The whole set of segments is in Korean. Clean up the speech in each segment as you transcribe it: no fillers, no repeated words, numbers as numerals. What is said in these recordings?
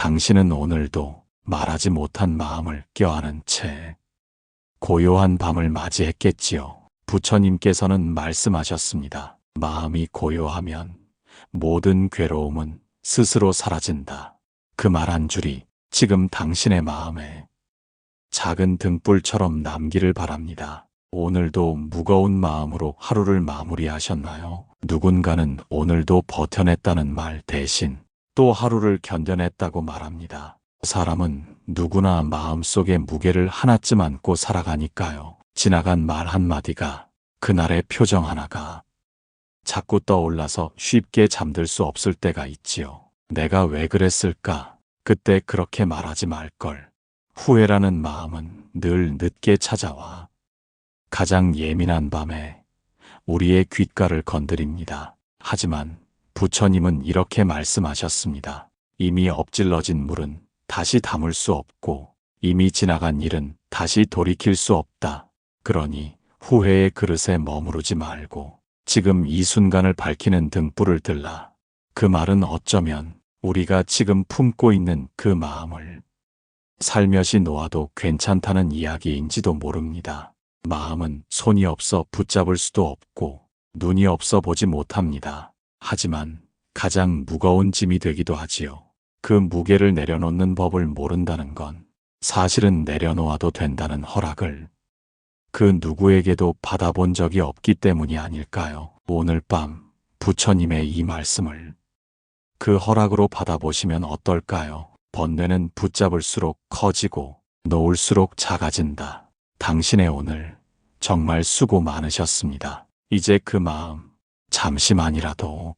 당신은 오늘도 말하지 못한 마음을 껴안은 채 고요한 밤을 맞이했겠지요. 부처님께서는 말씀하셨습니다. 마음이 고요하면 모든 괴로움은 스스로 사라진다. 그 말 한 줄이 지금 당신의 마음에 작은 등불처럼 남기를 바랍니다. 오늘도 무거운 마음으로 하루를 마무리하셨나요? 누군가는 오늘도 버텨냈다는 말 대신 또 하루를 견뎌냈다고 말합니다. 사람은 누구나 마음속에 무게를 하나쯤 안고 살아가니까요. 지나간 말 한마디가, 그날의 표정 하나가 자꾸 떠올라서 쉽게 잠들 수 없을 때가 있지요. 내가 왜 그랬을까? 그때 그렇게 말하지 말걸. 후회라는 마음은 늘 늦게 찾아와 가장 예민한 밤에 우리의 귓가를 건드립니다. 하지만 부처님은 이렇게 말씀하셨습니다. 이미 엎질러진 물은 다시 담을 수 없고 이미 지나간 일은 다시 돌이킬 수 없다. 그러니 후회의 그릇에 머무르지 말고 지금 이 순간을 밝히는 등불을 들라. 그 말은 어쩌면 우리가 지금 품고 있는 그 마음을 살며시 놓아도 괜찮다는 이야기인지도 모릅니다. 마음은 손이 없어 붙잡을 수도 없고 눈이 없어 보지 못합니다. 하지만 가장 무거운 짐이 되기도 하지요. 그 무게를 내려놓는 법을 모른다는 건 사실은 내려놓아도 된다는 허락을 그 누구에게도 받아본 적이 없기 때문이 아닐까요? 오늘 밤 부처님의 이 말씀을 그 허락으로 받아보시면 어떨까요? 번뇌는 붙잡을수록 커지고 놓을수록 작아진다. 당신의 오늘 정말 수고 많으셨습니다. 이제 그 마음 잠시만이라도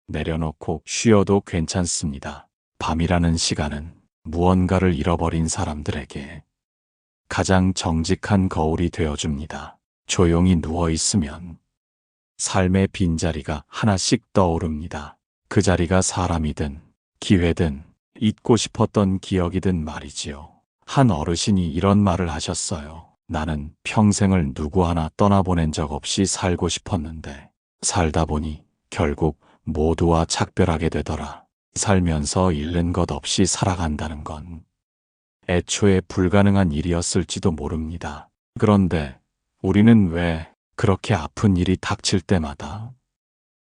내려놓고 쉬어도 괜찮습니다. 밤이라는 시간은 무언가를 잃어버린 사람들에게 가장 정직한 거울이 되어줍니다. 조용히 누워있으면 삶의 빈자리가 하나씩 떠오릅니다. 그 자리가 사람이든 기회든 잊고 싶었던 기억이든 말이지요. 한 어르신이 이런 말을 하셨어요. 나는 평생을 누구 하나 떠나보낸 적 없이 살고 싶었는데 살다 보니 결국 모두와 작별하게 되더라. 살면서 잃는 것 없이 살아간다는 건 애초에 불가능한 일이었을지도 모릅니다. 그런데 우리는 왜 그렇게 아픈 일이 닥칠 때마다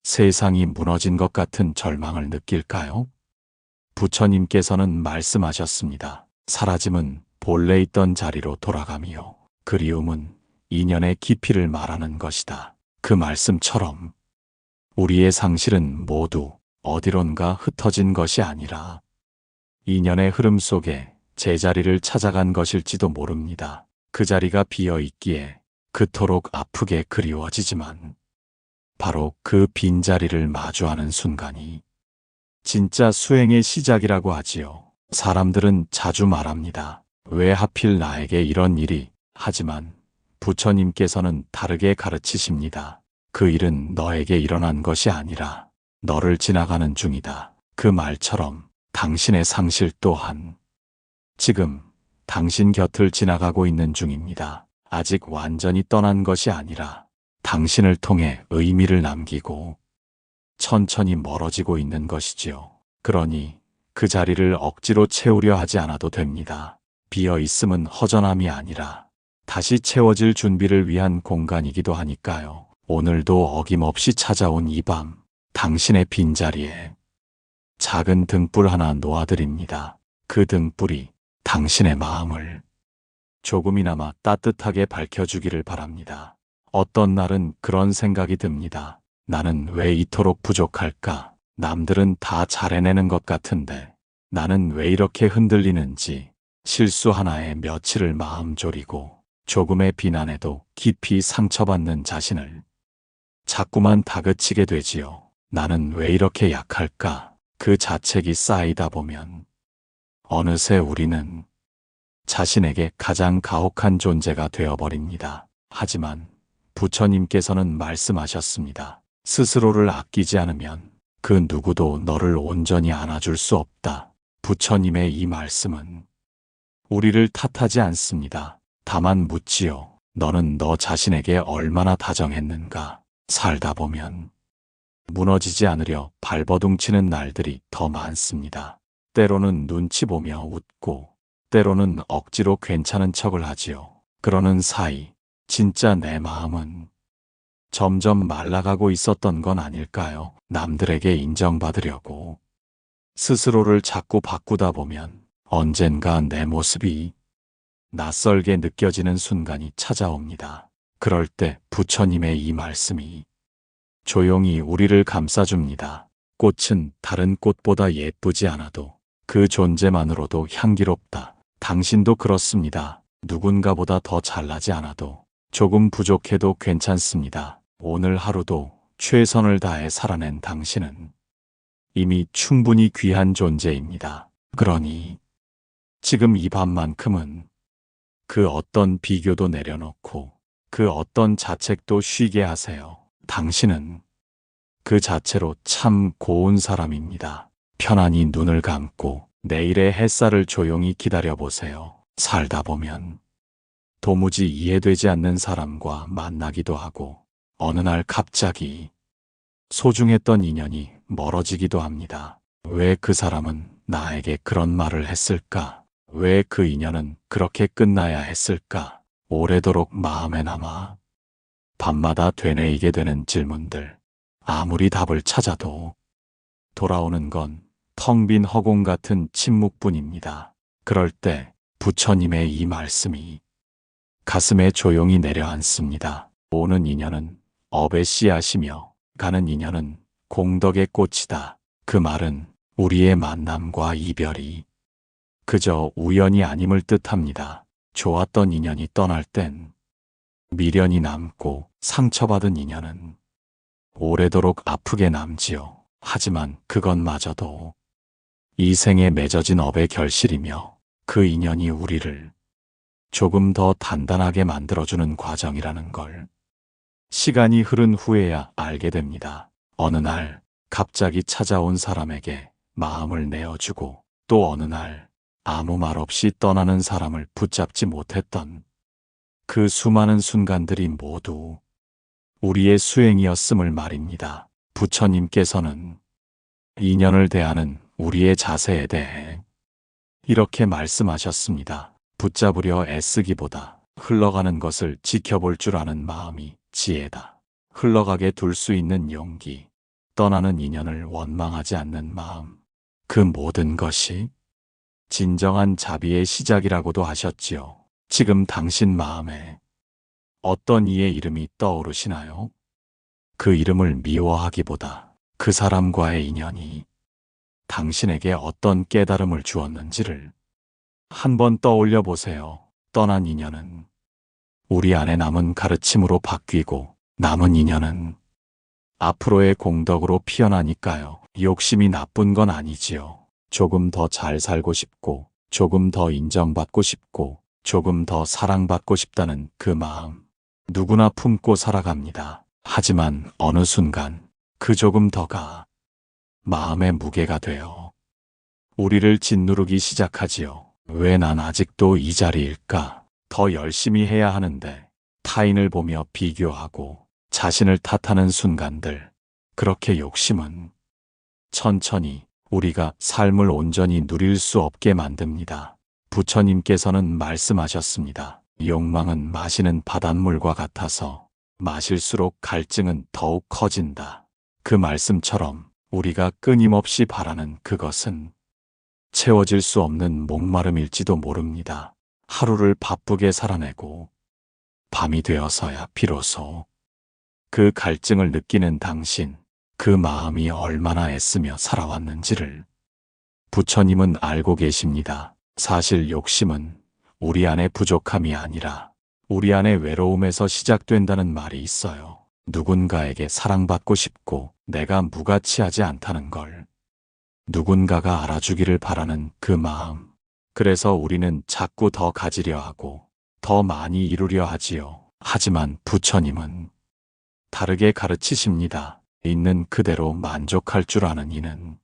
세상이 무너진 것 같은 절망을 느낄까요? 부처님께서는 말씀하셨습니다. 사라짐은 본래 있던 자리로 돌아가며 그리움은 인연의 깊이를 말하는 것이다. 그 말씀처럼 우리의 상실은 모두 어디론가 흩어진 것이 아니라 인연의 흐름 속에 제자리를 찾아간 것일지도 모릅니다. 그 자리가 비어 있기에 그토록 아프게 그리워지지만 바로 그 빈자리를 마주하는 순간이 진짜 수행의 시작이라고 하지요. 사람들은 자주 말합니다. 왜 하필 나에게 이런 일이? 하지만 부처님께서는 다르게 가르치십니다. 그 일은 너에게 일어난 것이 아니라 너를 지나가는 중이다. 그 말처럼 당신의 상실 또한 지금 당신 곁을 지나가고 있는 중입니다. 아직 완전히 떠난 것이 아니라 당신을 통해 의미를 남기고 천천히 멀어지고 있는 것이지요. 그러니 그 자리를 억지로 채우려 하지 않아도 됩니다. 비어 있음은 허전함이 아니라 다시 채워질 준비를 위한 공간이기도 하니까요. 오늘도 어김없이 찾아온 이 밤, 당신의 빈자리에 작은 등불 하나 놓아드립니다. 그 등불이 당신의 마음을 조금이나마 따뜻하게 밝혀주기를 바랍니다. 어떤 날은 그런 생각이 듭니다. 나는 왜 이토록 부족할까? 남들은 다 잘 해내는 것 같은데 나는 왜 이렇게 흔들리는지. 실수 하나에 며칠을 마음 졸이고 조금의 비난에도 깊이 상처받는 자신을 자꾸만 다그치게 되지요. 나는 왜 이렇게 약할까? 그 자책이 쌓이다 보면 어느새 우리는 자신에게 가장 가혹한 존재가 되어버립니다. 하지만 부처님께서는 말씀하셨습니다. 스스로를 아끼지 않으면 그 누구도 너를 온전히 안아줄 수 없다. 부처님의 이 말씀은 우리를 탓하지 않습니다. 다만 묻지요. 너는 너 자신에게 얼마나 다정했는가? 살다 보면 무너지지 않으려 발버둥치는 날들이 더 많습니다. 때로는 눈치 보며 웃고, 때로는 억지로 괜찮은 척을 하지요. 그러는 사이, 진짜 내 마음은 점점 말라가고 있었던 건 아닐까요? 남들에게 인정받으려고 스스로를 자꾸 바꾸다 보면 언젠가 내 모습이 낯설게 느껴지는 순간이 찾아옵니다. 그럴 때 부처님의 이 말씀이 조용히 우리를 감싸줍니다. 꽃은 다른 꽃보다 예쁘지 않아도 그 존재만으로도 향기롭다. 당신도 그렇습니다. 누군가보다 더 잘나지 않아도 조금 부족해도 괜찮습니다. 오늘 하루도 최선을 다해 살아낸 당신은 이미 충분히 귀한 존재입니다. 그러니 지금 이 밤만큼은 그 어떤 비교도 내려놓고 그 어떤 자책도 쉬게 하세요. 당신은 그 자체로 참 고운 사람입니다. 편안히 눈을 감고 내일의 햇살을 조용히 기다려보세요. 살다 보면 도무지 이해되지 않는 사람과 만나기도 하고 어느 날 갑자기 소중했던 인연이 멀어지기도 합니다. 왜 그 사람은 나에게 그런 말을 했을까? 왜 그 인연은 그렇게 끝나야 했을까? 오래도록 마음에 남아 밤마다 되뇌이게 되는 질문들. 아무리 답을 찾아도 돌아오는 건 텅 빈 허공 같은 침묵뿐입니다. 그럴 때 부처님의 이 말씀이 가슴에 조용히 내려앉습니다. 오는 인연은 업의 씨앗이며 가는 인연은 공덕의 꽃이다. 그 말은 우리의 만남과 이별이 그저 우연이 아님을 뜻합니다. 좋았던 인연이 떠날 땐 미련이 남고 상처받은 인연은 오래도록 아프게 남지요. 하지만 그것마저도 이 생에 맺어진 업의 결실이며 그 인연이 우리를 조금 더 단단하게 만들어주는 과정이라는 걸 시간이 흐른 후에야 알게 됩니다. 어느 날 갑자기 찾아온 사람에게 마음을 내어주고 또 어느 날 아무 말 없이 떠나는 사람을 붙잡지 못했던 그 수많은 순간들이 모두 우리의 수행이었음을 말입니다. 부처님께서는 인연을 대하는 우리의 자세에 대해 이렇게 말씀하셨습니다. 붙잡으려 애쓰기보다 흘러가는 것을 지켜볼 줄 아는 마음이 지혜다. 흘러가게 둘 수 있는 용기, 떠나는 인연을 원망하지 않는 마음, 그 모든 것이 진정한 자비의 시작이라고도 하셨지요. 지금 당신 마음에 어떤 이의 이름이 떠오르시나요? 그 이름을 미워하기보다 그 사람과의 인연이 당신에게 어떤 깨달음을 주었는지를 한번 떠올려 보세요. 떠난 인연은 우리 안에 남은 가르침으로 바뀌고 남은 인연은 앞으로의 공덕으로 피어나니까요. 욕심이 나쁜 건 아니지요. 조금 더 잘 살고 싶고 조금 더 인정받고 싶고 조금 더 사랑받고 싶다는 그 마음 누구나 품고 살아갑니다. 하지만 어느 순간 그 조금 더가 마음의 무게가 되어 우리를 짓누르기 시작하지요. 왜 난 아직도 이 자리일까? 더 열심히 해야 하는데 타인을 보며 비교하고 자신을 탓하는 순간들. 그렇게 욕심은 천천히 우리가 삶을 온전히 누릴 수 없게 만듭니다. 부처님께서는 말씀하셨습니다. 욕망은 마시는 바닷물과 같아서 마실수록 갈증은 더욱 커진다. 그 말씀처럼 우리가 끊임없이 바라는 그것은 채워질 수 없는 목마름일지도 모릅니다. 하루를 바쁘게 살아내고 밤이 되어서야 비로소 그 갈증을 느끼는 당신, 그 마음이 얼마나 애쓰며 살아왔는지를 부처님은 알고 계십니다. 사실 욕심은 우리 안의 부족함이 아니라 우리 안의 외로움에서 시작된다는 말이 있어요. 누군가에게 사랑받고 싶고 내가 무가치하지 않다는 걸 누군가가 알아주기를 바라는 그 마음. 그래서 우리는 자꾸 더 가지려 하고 더 많이 이루려 하지요. 하지만 부처님은 다르게 가르치십니다. 있는 그대로 만족할 줄 아는 이는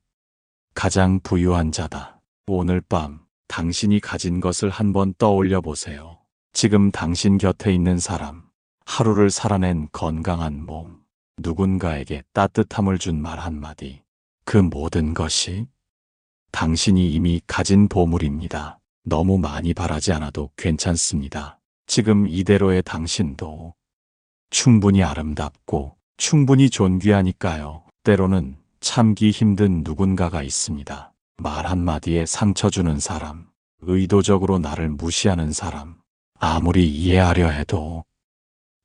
가장 부유한 자다. 오늘 밤 당신이 가진 것을 한번 떠올려 보세요. 지금 당신 곁에 있는 사람, 하루를 살아낸 건강한 몸, 누군가에게 따뜻함을 준 말 한마디, 그 모든 것이 당신이 이미 가진 보물입니다. 너무 많이 바라지 않아도 괜찮습니다. 지금 이대로의 당신도 충분히 아름답고 충분히 존귀하니까요. 때로는 참기 힘든 누군가가 있습니다. 말 한마디에 상처 주는 사람, 의도적으로 나를 무시하는 사람, 아무리 이해하려 해도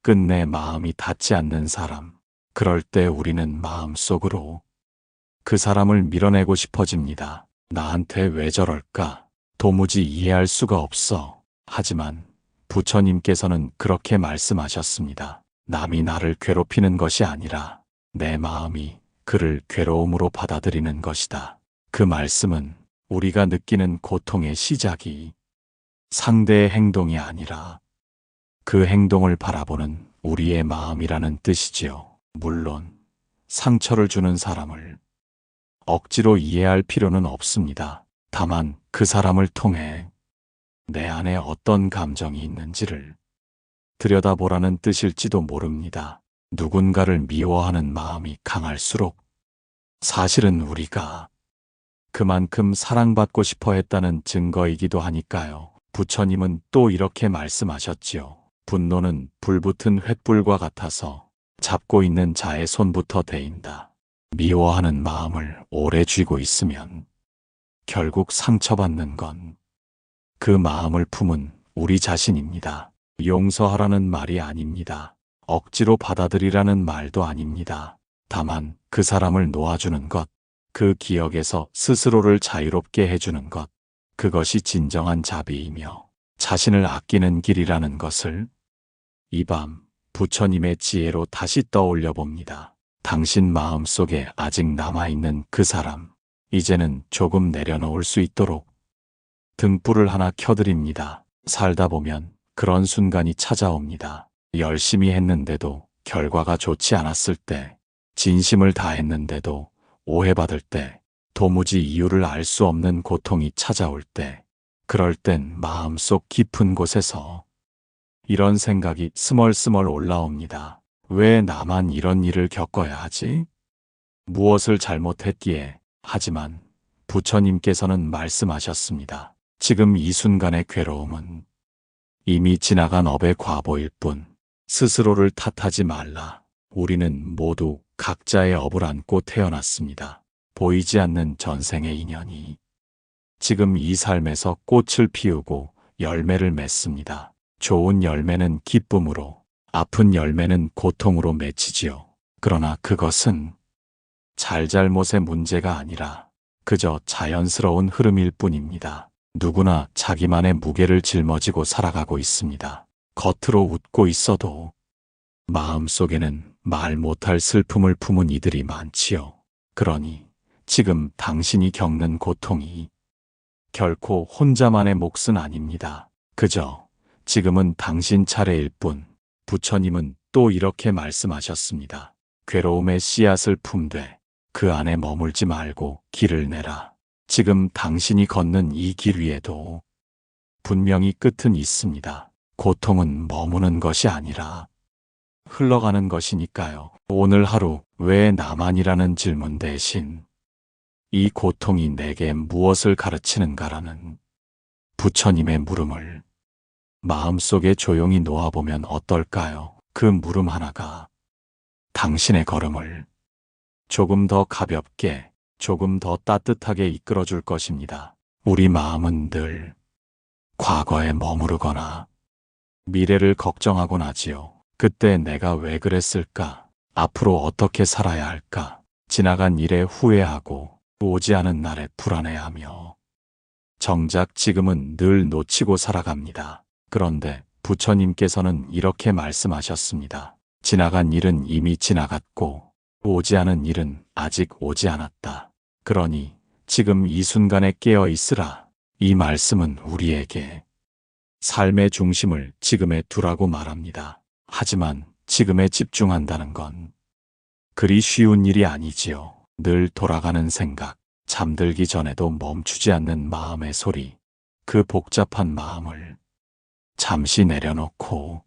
끝내 마음이 닿지 않는 사람. 그럴 때 우리는 마음속으로 그 사람을 밀어내고 싶어집니다. 나한테 왜 저럴까? 도무지 이해할 수가 없어. 하지만 부처님께서는 그렇게 말씀하셨습니다. 남이 나를 괴롭히는 것이 아니라 내 마음이 그를 괴로움으로 받아들이는 것이다. 그 말씀은 우리가 느끼는 고통의 시작이 상대의 행동이 아니라 그 행동을 바라보는 우리의 마음이라는 뜻이지요. 물론 상처를 주는 사람을 억지로 이해할 필요는 없습니다. 다만 그 사람을 통해 내 안에 어떤 감정이 있는지를 들여다보라는 뜻일지도 모릅니다. 누군가를 미워하는 마음이 강할수록 사실은 우리가 그만큼 사랑받고 싶어 했다는 증거이기도 하니까요. 부처님은 또 이렇게 말씀하셨지요. 분노는 불붙은 횃불과 같아서 잡고 있는 자의 손부터 데인다. 미워하는 마음을 오래 쥐고 있으면 결국 상처받는 건 그 마음을 품은 우리 자신입니다. 용서하라는 말이 아닙니다. 억지로 받아들이라는 말도 아닙니다. 다만 그 사람을 놓아주는 것, 그 기억에서 스스로를 자유롭게 해주는 것, 그것이 진정한 자비이며 자신을 아끼는 길이라는 것을 이 밤 부처님의 지혜로 다시 떠올려 봅니다. 당신 마음 속에 아직 남아있는 그 사람, 이제는 조금 내려놓을 수 있도록 등불을 하나 켜드립니다. 살다 보면 그런 순간이 찾아옵니다. 열심히 했는데도 결과가 좋지 않았을 때, 진심을 다했는데도 오해받을 때, 도무지 이유를 알 수 없는 고통이 찾아올 때, 그럴 땐 마음속 깊은 곳에서 이런 생각이 스멀스멀 올라옵니다. 왜 나만 이런 일을 겪어야 하지? 무엇을 잘못했기에? 하지만 부처님께서는 말씀하셨습니다. 지금 이 순간의 괴로움은 이미 지나간 업의 과보일 뿐, 스스로를 탓하지 말라. 우리는 모두 각자의 업을 안고 태어났습니다. 보이지 않는 전생의 인연이 지금 이 삶에서 꽃을 피우고 열매를 맺습니다. 좋은 열매는 기쁨으로, 아픈 열매는 고통으로 맺히지요. 그러나 그것은 잘잘못의 문제가 아니라 그저 자연스러운 흐름일 뿐입니다. 누구나 자기만의 무게를 짊어지고 살아가고 있습니다. 겉으로 웃고 있어도 마음속에는 말 못할 슬픔을 품은 이들이 많지요. 그러니 지금 당신이 겪는 고통이 결코 혼자만의 몫은 아닙니다. 그저 지금은 당신 차례일 뿐. 부처님은 또 이렇게 말씀하셨습니다. 괴로움의 씨앗을 품되 그 안에 머물지 말고 길을 내라. 지금 당신이 걷는 이 길 위에도 분명히 끝은 있습니다. 고통은 머무는 것이 아니라 흘러가는 것이니까요. 오늘 하루 왜 나만이라는 질문 대신 이 고통이 내게 무엇을 가르치는가라는 부처님의 물음을 마음속에 조용히 놓아보면 어떨까요? 그 물음 하나가 당신의 걸음을 조금 더 가볍게, 조금 더 따뜻하게 이끌어줄 것입니다. 우리 마음은 늘 과거에 머무르거나 미래를 걱정하곤 하지요. 그때 내가 왜 그랬을까? 앞으로 어떻게 살아야 할까? 지나간 일에 후회하고 오지 않은 날에 불안해하며 정작 지금은 늘 놓치고 살아갑니다. 그런데 부처님께서는 이렇게 말씀하셨습니다. 지나간 일은 이미 지나갔고 오지 않은 일은 아직 오지 않았다. 그러니 지금 이 순간에 깨어 있으라. 이 말씀은 우리에게 삶의 중심을 지금에 두라고 말합니다. 하지만 지금에 집중한다는 건 그리 쉬운 일이 아니지요. 늘 돌아가는 생각, 잠들기 전에도 멈추지 않는 마음의 소리, 그 복잡한 마음을 잠시 내려놓고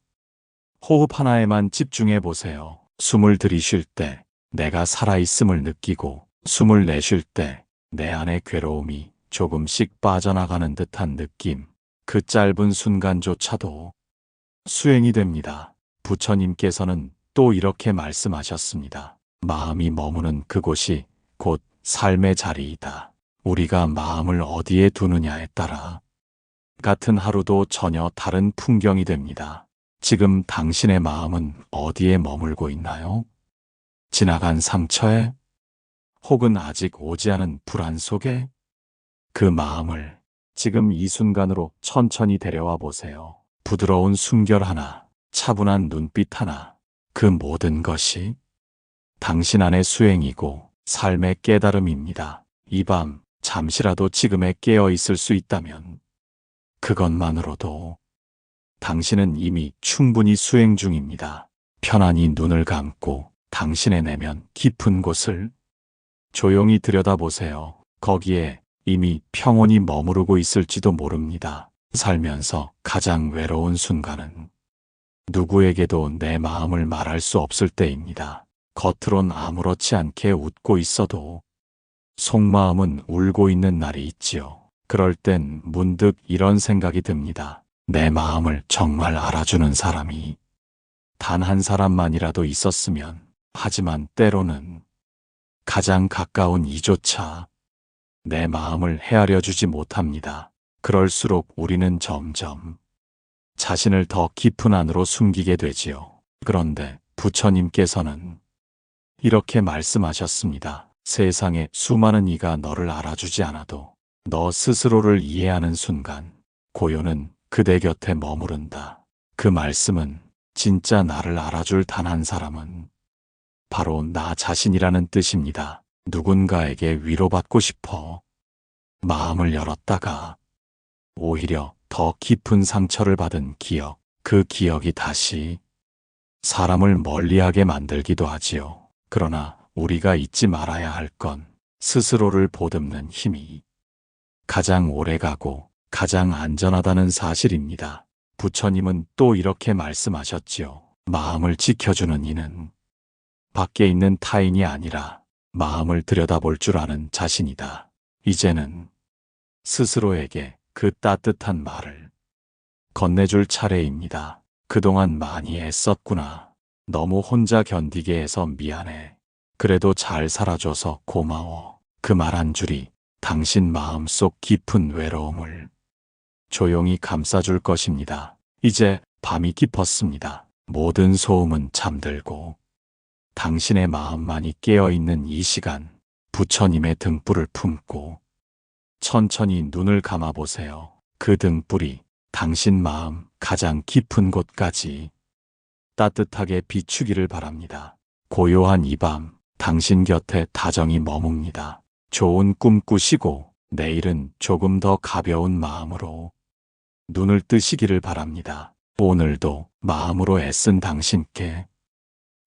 호흡 하나에만 집중해 보세요. 숨을 들이쉴 때 내가 살아있음을 느끼고 숨을 내쉴 때 내 안의 괴로움이 조금씩 빠져나가는 듯한 느낌. 그 짧은 순간조차도 수행이 됩니다. 부처님께서는 또 이렇게 말씀하셨습니다. 마음이 머무는 그곳이 곧 삶의 자리이다. 우리가 마음을 어디에 두느냐에 따라 같은 하루도 전혀 다른 풍경이 됩니다. 지금 당신의 마음은 어디에 머물고 있나요? 지나간 상처에? 혹은 아직 오지 않은 불안 속에? 그 마음을 지금 이 순간으로 천천히 데려와 보세요. 부드러운 숨결 하나, 차분한 눈빛 하나, 그 모든 것이 당신 안의 수행이고 삶의 깨달음입니다. 이 밤 잠시라도 지금에 깨어 있을 수 있다면 그것만으로도 당신은 이미 충분히 수행 중입니다. 편안히 눈을 감고 당신의 내면 깊은 곳을 조용히 들여다보세요. 거기에 이미 평온이 머무르고 있을지도 모릅니다. 살면서 가장 외로운 순간은 누구에게도 내 마음을 말할 수 없을 때입니다. 겉으론 아무렇지 않게 웃고 있어도 속마음은 울고 있는 날이 있지요. 그럴 땐 문득 이런 생각이 듭니다. 내 마음을 정말 알아주는 사람이 단 한 사람만이라도 있었으면. 하지만 때로는 가장 가까운 이조차 내 마음을 헤아려 주지 못합니다. 그럴수록 우리는 점점 자신을 더 깊은 안으로 숨기게 되지요. 그런데 부처님께서는 이렇게 말씀하셨습니다. 세상에 수많은 이가 너를 알아주지 않아도 너 스스로를 이해하는 순간 고요는 그대 곁에 머무른다. 그 말씀은 진짜 나를 알아줄 단 한 사람은 바로 나 자신이라는 뜻입니다. 누군가에게 위로받고 싶어 마음을 열었다가 오히려 더 깊은 상처를 받은 기억, 그 기억이 다시 사람을 멀리하게 만들기도 하지요. 그러나 우리가 잊지 말아야 할 건 스스로를 보듬는 힘이 가장 오래가고 가장 안전하다는 사실입니다. 부처님은 또 이렇게 말씀하셨지요. 마음을 지켜주는 이는 밖에 있는 타인이 아니라 마음을 들여다볼 줄 아는 자신이다. 이제는 스스로에게 그 따뜻한 말을 건네줄 차례입니다. 그동안 많이 애썼구나. 너무 혼자 견디게 해서 미안해. 그래도 잘 살아줘서 고마워. 그 말 한 줄이 당신 마음속 깊은 외로움을 조용히 감싸줄 것입니다. 이제 밤이 깊었습니다. 모든 소음은 잠들고 당신의 마음만이 깨어있는 이 시간, 부처님의 등불을 품고 천천히 눈을 감아보세요. 그 등불이 당신 마음 가장 깊은 곳까지 따뜻하게 비추기를 바랍니다. 고요한 이 밤, 당신 곁에 다정히 머뭅니다. 좋은 꿈 꾸시고 내일은 조금 더 가벼운 마음으로 눈을 뜨시기를 바랍니다. 오늘도 마음으로 애쓴 당신께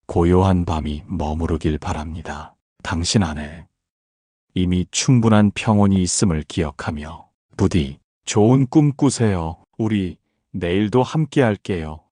고요한 밤이 머무르길 바랍니다. 당신 안에 이미 충분한 평온이 있음을 기억하며 부디 좋은 꿈 꾸세요. 우리 내일도 함께 할게요.